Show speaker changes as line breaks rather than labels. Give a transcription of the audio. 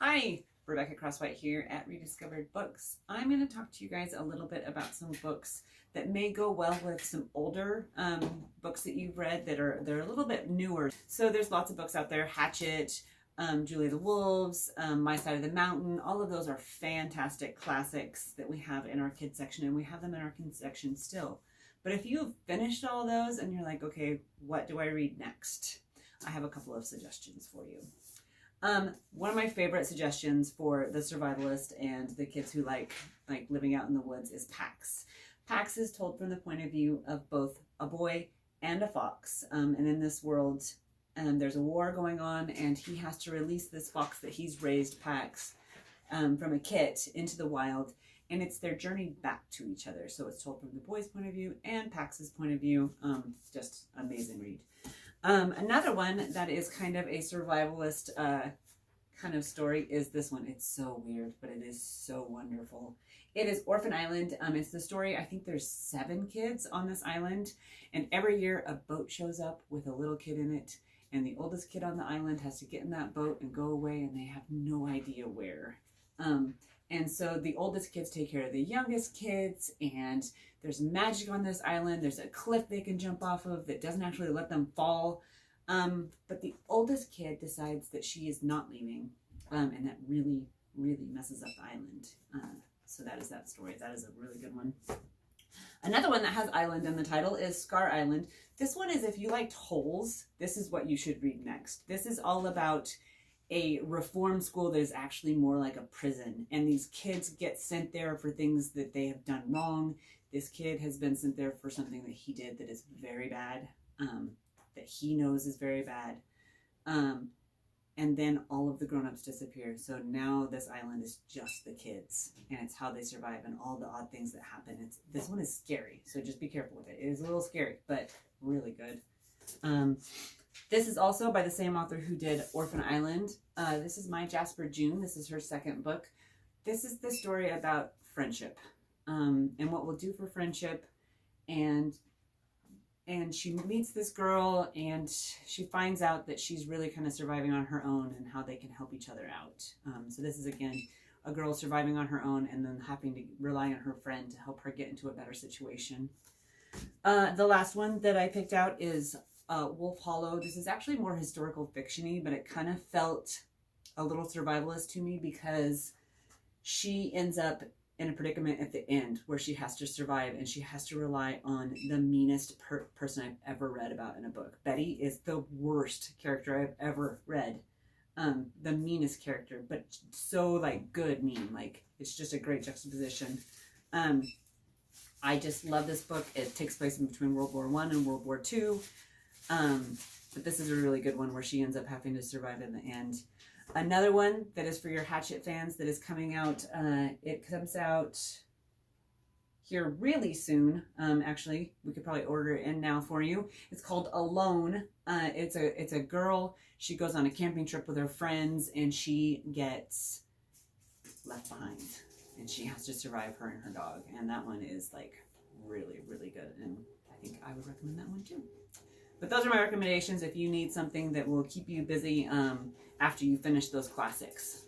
Hi, Rebecca Crosswhite here at Rediscovered Books. I'm going to talk to you guys a little bit about some books that may go well with some older books that you've read they're a little bit newer. So there's lots of books out there, Hatchet, Julie the Wolves, My Side of the Mountain. All of those are fantastic classics that we have in our kids section, and we have them in our kids section still. But if you've finished all those and you're like, okay, what do I read next? I have a couple of suggestions for you. One of my favorite suggestions for the survivalist and the kids who like living out in the woods is Pax. Pax is told from the point of view of both a boy and a fox. And in this world, there's a war going on, and he has to release this fox that he's raised, Pax, from a kit into the wild. And it's their journey back to each other. So it's told from the boy's point of view and Pax's point of view. Just amazing read. Another one that is kind of a survivalist kind of story is this one. It's so weird, but it is so wonderful. It is Orphan Island. It's the story, I think there's 7 kids on this island, and every year a boat shows up with a little kid in it, and the oldest kid on the island has to get in that boat and go away, and they have no idea where. And so the oldest kids take care of the youngest kids, and there's magic on this island. There's a cliff they can jump off of that doesn't actually let them fall. But the oldest kid decides that she is not leaving, and that really, really messes up the island. So that is that story. That is a really good one. Another one that has island in the title is Scar Island. This one is, if you liked holes, this is what you should read next. This is all about a reform school that is actually more like a prison, and these kids get sent there for things that they have done wrong. This kid has been sent there for something that he did that is very bad, that he knows is very bad, and then all of the grown-ups disappear. So now this island is just the kids, and it's how they survive and all the odd things that happen. This one is scary, so just be careful with it. It is a little scary, but really good. This is also by the same author who did Orphan Island. This is My Jasper June. This is her second book. This is the story about friendship, and what we'll do for friendship. And she meets this girl, and she finds out that she's really kind of surviving on her own, and how they can help each other out. So this is, again, a girl surviving on her own and then having to rely on her friend to help her get into a better situation. The last one that I picked out is Wolf Hollow. This is actually more historical fiction-y, but it kind of felt a little survivalist to me, because she ends up in a predicament at the end where she has to survive, and she has to rely on the meanest person I've ever read about in a book. Betty is the worst character I've ever read. The meanest character, but so like good mean. Like, it's just a great juxtaposition. I just love this book. It takes place in between World War I and World War II. But this is a really good one where she ends up having to survive in the end. Another one that is for your Hatchet fans that is coming out, it comes out here really soon. Actually, we could probably order it in now for you. It's called Alone. It's a girl. She goes on a camping trip with her friends, and she gets left behind, and she has to survive, her and her dog. And that one is like really, really good, and I think I would recommend that one too. But those are my recommendations if you need something that will keep you busy after you finish those classics.